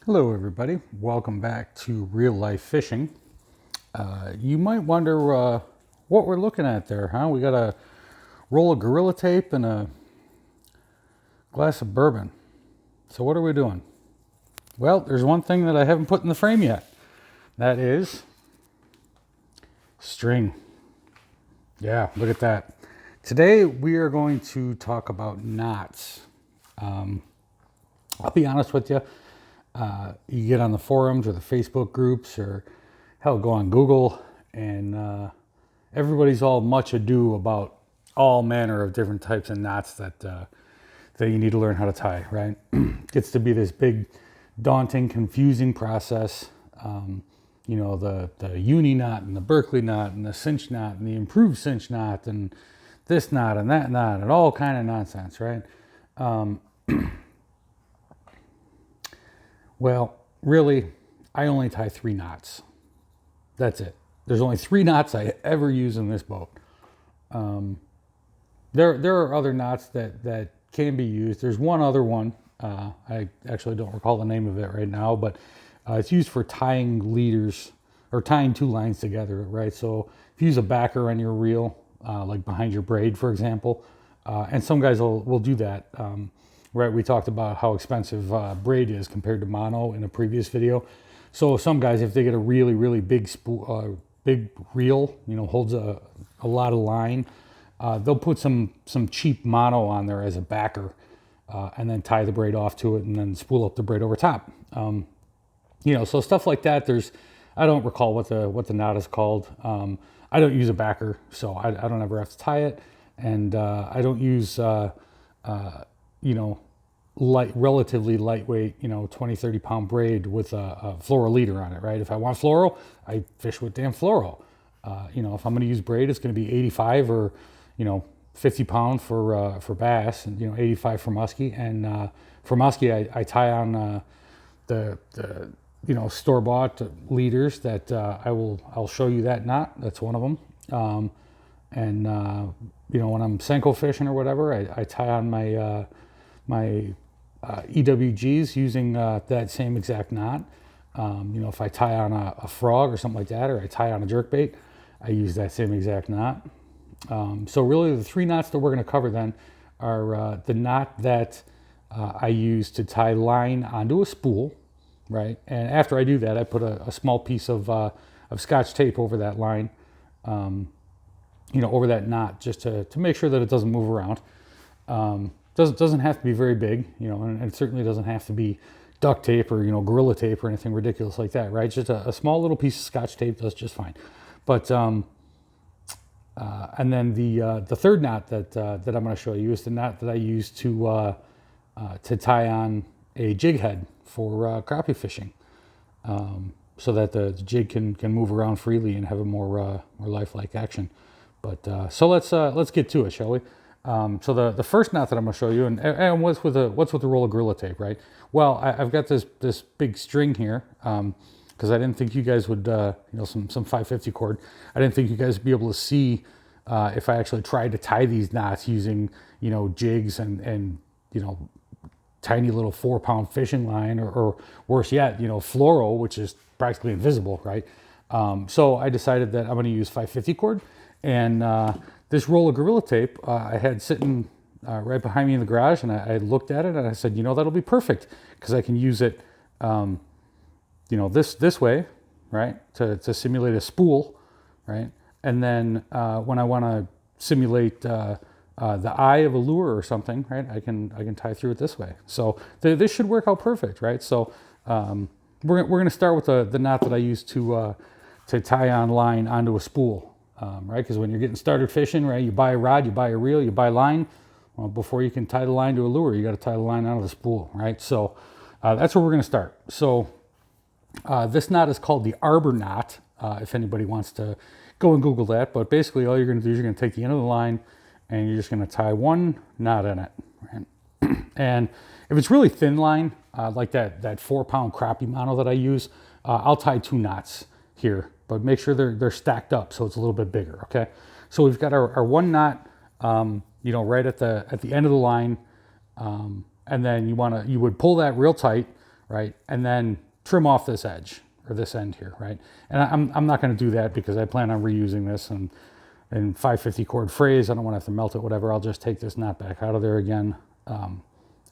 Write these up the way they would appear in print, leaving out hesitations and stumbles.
Hello everybody, welcome back to Real Life Fishing. You might wonder what we're looking at there, huh? We got a roll of Gorilla Tape and a glass of bourbon. So what are we doing? Well, there's one thing that I haven't put in the frame yet. That is string. Yeah, look at that. Today we are going to talk about knots. I'll be honest with you. You get on the forums or the Facebook groups or hell, go on Google and everybody's all much ado about all manner of different types of knots that you need to learn how to tie, right? Gets to be this big, daunting, confusing process. The uni knot and the Berkeley knot and the cinch knot and the improved cinch knot and this knot and that knot and all kind of nonsense, right? Well, really, I only tie 3 knots. That's it. There's only 3 knots I ever use in this boat. There are other knots that can be used. There's one other one. I actually don't recall the name of it right now, but it's used for tying leaders or tying 2 lines together, right? So if you use a backer on your reel, like behind your braid, for example, and some guys will do that. Right, we talked about how expensive braid is compared to mono in a previous video. So some guys, if they get a really, really big big reel, holds a lot of line, they'll put some cheap mono on there as a backer, and then tie the braid off to it, and then spool up the braid over top. So stuff like that. I don't recall what the knot is called. I don't use a backer, so I don't ever have to tie it, and I don't use relatively lightweight, 20, 30 pound braid with a fluoro leader on it, right? If I want fluoro, I fish with damn fluoro. If I'm going to use braid, it's going to be 85 or, 50 pound for bass and, 85 for muskie. And for muskie, I tie on the store-bought leaders that I'll show you that knot. That's one of them. When I'm Senko fishing or whatever, I tie on my EWGs using that same exact knot. If I tie on a frog or something like that, or I tie on a jerkbait, I use that same exact knot. So really the 3 knots that we're going to cover then are the knot that I use to tie line onto a spool, right? And after I do that, I put a small piece of Scotch tape over that line, over that knot, just to make sure that it doesn't move around. Doesn't have to be very big, and it certainly doesn't have to be duct tape or, Gorilla Tape or anything ridiculous like that, right? Just a small little piece of Scotch tape does just fine. But, and then the third knot that I'm going to show you is the knot that I use to tie on a jig head for crappie fishing, so that the jig can move around freely and have a more lifelike action. But so let's get to it, shall we? So the first knot that I'm going to show you, and what's with the roll of Gorilla Tape, right? Well, I've got this big string here, because I didn't think you guys would, some 550 cord. I didn't think you guys would be able to see if I actually tried to tie these knots using, jigs and tiny little 4-pound fishing line, or worse yet, fluoro, which is practically invisible, right? So I decided that I'm going to use 550 cord, and this roll of Gorilla Tape I had sitting right behind me in the garage, and I looked at it and I said, that'll be perfect because I can use it, this way, right, to simulate a spool, right, and then when I want to simulate the eye of a lure or something, right, I can tie through it this way. So this should work out perfect, right? So we're going to start with the knot that I use to tie on line onto a spool. Right, because when you're getting started fishing, right, you buy a rod, you buy a reel, you buy line. Well, before you can tie the line to a lure, you got to tie the line onto the spool, right? So that's where we're going to start. So this knot is called the arbor knot, if anybody wants to go and Google that. But basically all you're going to do is you're going to take the end of the line and you're just going to tie 1 knot in it. Right? And if it's really thin line, like that 4-pound crappie mono that I use, I'll tie 2 knots here, but make sure they're stacked up so it's a little bit bigger, okay? So we've got our 1 knot, right at the end of the line, and then you would pull that real tight, right? And then trim off this edge or this end here, right? And I'm not going to do that because I plan on reusing this and 550 cord phrase. I don't want to have to melt it, whatever. I'll just take this knot back out of there again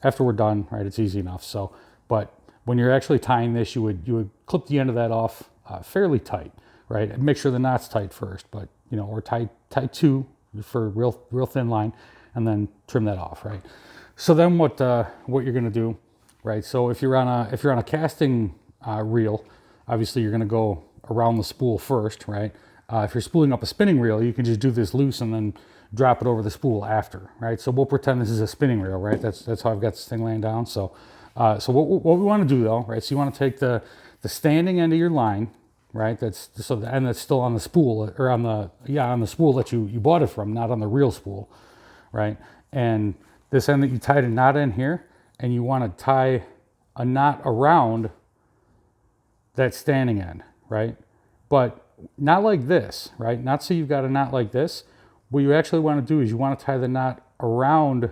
after we're done, right? It's easy enough. So, but when you're actually tying this, you would clip the end of that off fairly tight, right? And make sure the knot's tight first, but you know, or tie two for real thin line, and then trim that off, right? So then what you're going to do, right? So if you're on a casting reel, obviously you're going to go around the spool first, right? If you're spooling up a spinning reel, you can just do this loose and then drop it over the spool after, right? So we'll pretend this is a spinning reel, right? That's how I've got this thing laying down. So what we want to do though, right? So you want to take the standing end of your line, right? That's so the end that's still on the spool, or on the spool that you bought it from, not on the real spool, right? And this end that you tied a knot in here, and you want to tie a knot around that standing end, right? But not like this, right? Not so you've got a knot like this. What you actually want to do is you want to tie the knot around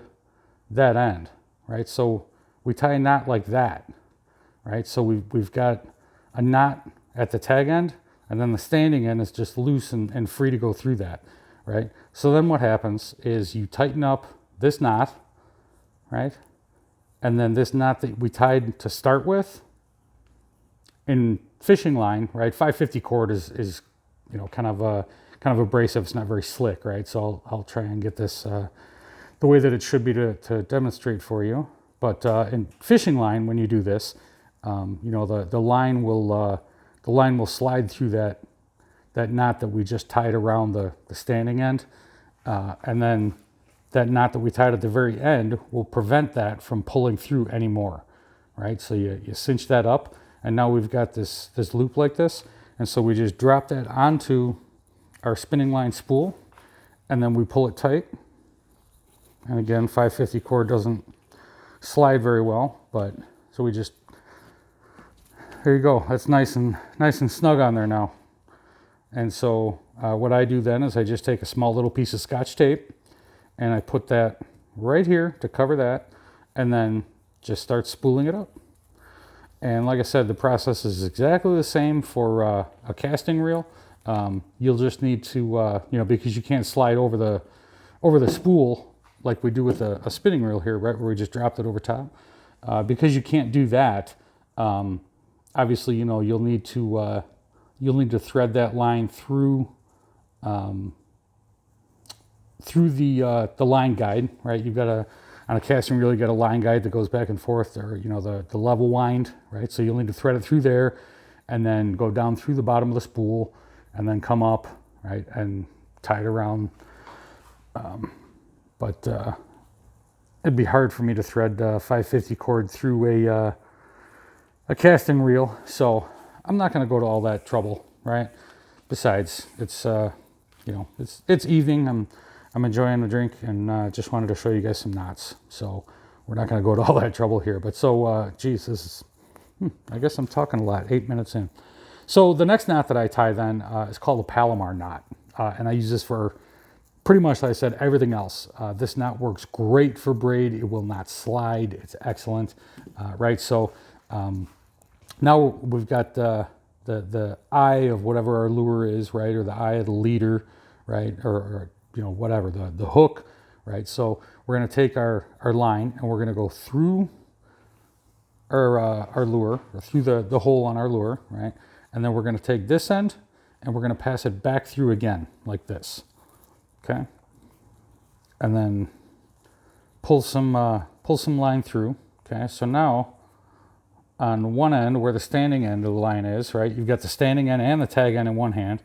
that end, right? So we tie a knot like that, right? So we've got a knot at the tag end, and then the standing end is just loose and free to go through that, right? So then what happens is you tighten up this knot, right? And then this knot that we tied to start with, in fishing line, right? 550 cord is you know, kind of abrasive. It's not very slick, right? So I'll try and get this the way that it should be to demonstrate for you. But in fishing line, when you do this, you know, the line will slide through that knot that we just tied around the standing end, and then that knot that we tied at the very end will prevent that from pulling through anymore, right? So you cinch that up, and now we've got this loop like this, and so we just drop that onto our spinning line spool, and then we pull it tight. And again, 550 cord doesn't slide very well, but so we just, there you go. That's nice and snug on there now. And so what I do then is I just take a small little piece of Scotch tape, and I put that right here to cover that, and then just start spooling it up. And like I said, the process is exactly the same for a casting reel. You'll just need to, you know, because you can't slide over the spool like we do with a spinning reel here, right, where we just dropped it over top. Because you can't do that, obviously, you know, you'll need to thread that line through the line guide, right? You've got on a casting reel, you got a line guide that goes back and forth, or you know, the level wind, right? So you'll need to thread it through there, and then go down through the bottom of the spool, and then come up, right, and tie it around. But it'd be hard for me to thread 550 cord through a casting reel, so I'm not going to go to all that trouble, right? Besides, it's you know, it's evening. I'm enjoying the drink, and just wanted to show you guys some knots. So we're not going to go to all that trouble here. But so, geez, this is, I guess I'm talking a lot, 8 minutes in. So the next knot that I tie then is called a palomar knot. And I use this for pretty much, like I said, everything else. This knot works great for braid. It will not slide. It's excellent, right? So now we've got the eye of whatever our lure is, right? Or the eye of the leader, right? Or you know, whatever, the hook, right? So we're going to take our line, and we're going to go through our lure, or through the hole on our lure, right? And then we're going to take this end, and we're going to pass it back through again, like this, okay? And then pull some line through, okay? So now, on one end, where the standing end of the line is, right? You've got the standing end and the tag end in one hand,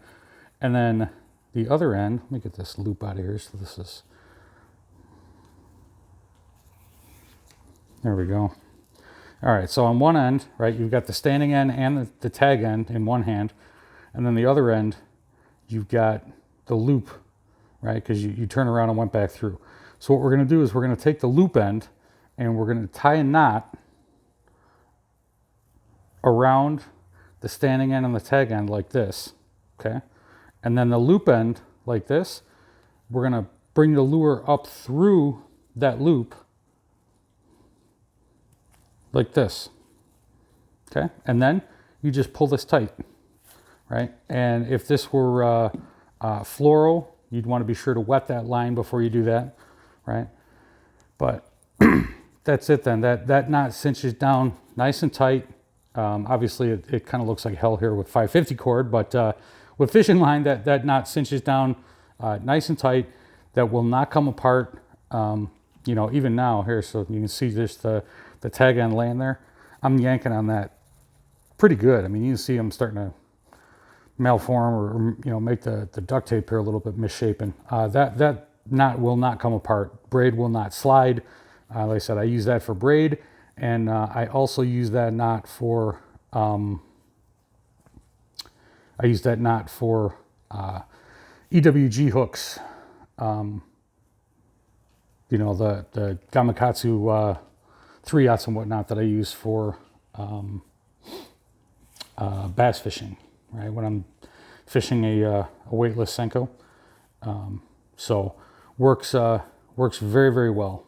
and then the other end, let me get this loop out of here. So this is, there we go. All right, so on one end, right, you've got the standing end and the tag end in one hand, and then the other end, you've got the loop, right, because you turn around and went back through. So what we're going to do is we're going to take the loop end, and we're going to tie a knot around the standing end and the tag end like this, okay? And then the loop end, like this, we're going to bring the lure up through that loop, like this, Okay, and then you just pull this tight, right? And if this were fluoro, you'd want to be sure to wet that line before you do that, right? But that's it then. That knot cinches down nice and tight. Obviously, it kind of looks like hell here with 550 cord, but with fishing line, that knot cinches down nice and tight. That will not come apart. You know, even now here, so you can see just the tag end laying there. I'm yanking on that pretty good. I mean, you can see I'm starting to malform or you know, make the duct tape here a little bit misshapen. That knot will not come apart. Braid will not slide. Like I said, I use that for braid, and I also use that knot for EWG hooks. You know, the Gamakatsu 3/0 and whatnot that I use for bass fishing, right? When I'm fishing a weightless Senko. So works very, very well.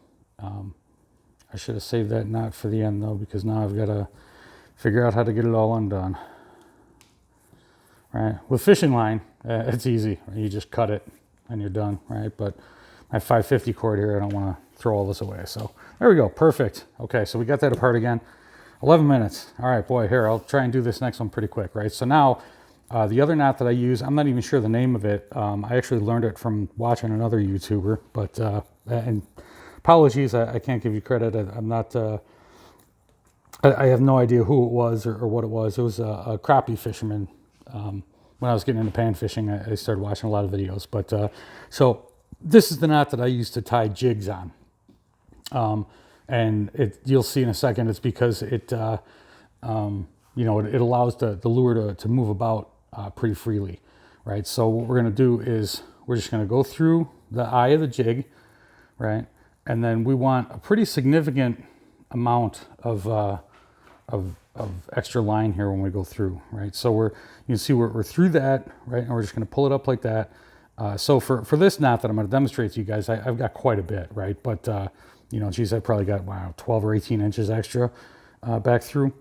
I should have saved that knot for the end though, because now I've got to figure out how to get it all undone. Right? With fishing line, it's easy. You just cut it and you're done, right? But my 550 cord here, I don't want to throw all this away. So there we go, perfect. Okay, so we got that apart again. 11 minutes. All right, boy, here, I'll try and do this next one pretty quick, right? So now, the other knot that I use, I'm not even sure the name of it. I actually learned it from watching another YouTuber, but, and apologies, I can't give you credit. I'm not, I have no idea who it was or what it was. It was a crappie fisherman. When I was getting into pan fishing, I started watching a lot of videos. But so this is the knot that I use to tie jigs on. And you'll see in a second, it's because it, you know, it allows the lure to move about pretty freely, right? So what we're going to do is we're just going to go through the eye of the jig, right? And then we want a pretty significant amount of extra line here when we go through, right? So you can see we're through that, right? And we're just going to pull it up like that. So for this knot that I'm going to demonstrate to you guys, I've got quite a bit, right? But you know, geez, I probably got, wow, 12 or 18 inches extra back through.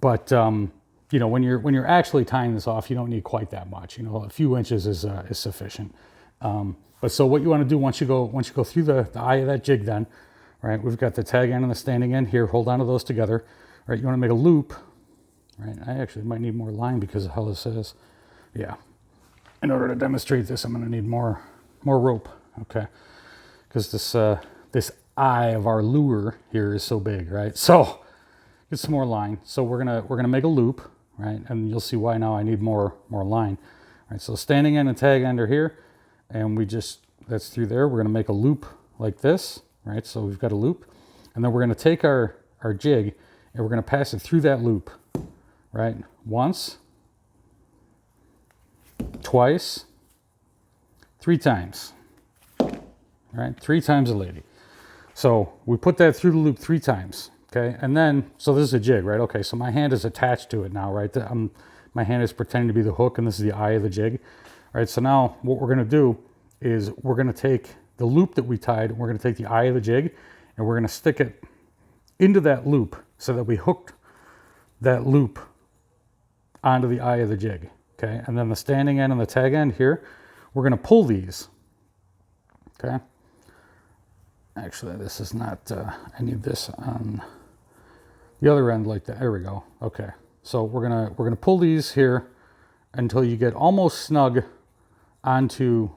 But you know, when you're actually tying this off, you don't need quite that much. You know, a few inches is sufficient. But so what you want to do once you go through the eye of that jig, then, right? We've got the tag end and the standing end here. Hold on to those together, right? You want to make a loop, right? I actually might need more line because of how this is. Yeah. In order to demonstrate this, I'm going to need more rope, okay? Because this eye of our lure here is so big, right? So get some more line. So we're gonna make a loop, right? And you'll see why now I need more line. All right, so standing end and tag end are here, and that's through there. We're gonna make a loop like this, right? So we've got a loop, and then we're gonna take our jig and we're gonna pass it through that loop, right? Once, twice, 3 times, right? 3 times a lady. So we put that through the loop 3 times, okay? And then, so this is a jig, right? Okay, so my hand is attached to it now, right? My hand is pretending to be the hook, and this is the eye of the jig. All right, so now what we're gonna do is we're gonna take the loop that we tied, we're gonna take the eye of the jig, and we're gonna stick it into that loop so that we hooked that loop onto the eye of the jig, okay? And then the standing end and the tag end here, we're gonna pull these, okay? Actually, this is not, I need this on the other end like that. There we go. Okay. So we're gonna pull these here until you get almost snug onto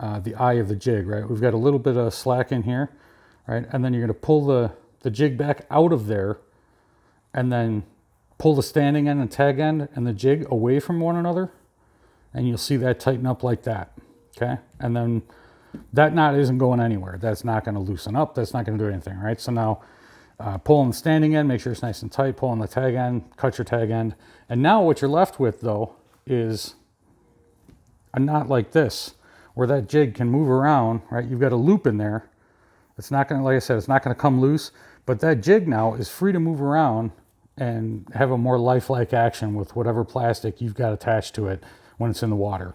the eye of the jig, right? We've got a little bit of slack in here, right? And then you're gonna pull the jig back out of there and then pull the standing end and tag end and the jig away from one another. And you'll see that tighten up like that, okay? And then that knot isn't going anywhere. That's not going to loosen up. That's not going to do anything, right? So now pull on the standing end, make sure it's nice and tight, pull on the tag end, cut your tag end. And now what you're left with, though, is a knot like this, where that jig can move around, right? You've got a loop in there. It's not going to, like I said, it's not going to come loose, but that jig now is free to move around and have a more lifelike action with whatever plastic you've got attached to it when it's in the water.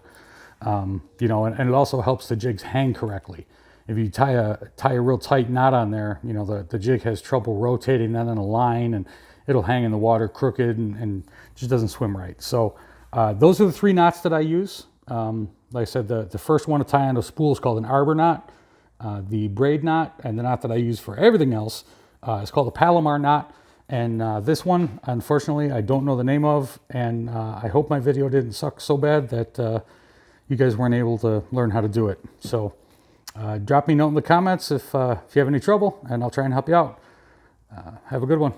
You know, and it also helps the jigs hang correctly. If you tie a real tight knot on there, you know, the jig has trouble rotating then in a line, and it'll hang in the water crooked and just doesn't swim right. So those are the 3 knots that I use. Like I said, the first one to tie on a spool is called an arbor knot. The braid knot, and the knot that I use for everything else is called a palomar knot. And this one, unfortunately, I don't know the name of, and I hope my video didn't suck so bad that you guys weren't able to learn how to do it. So drop me a note in the comments if you have any trouble, and I'll try and help you out. Have a good one.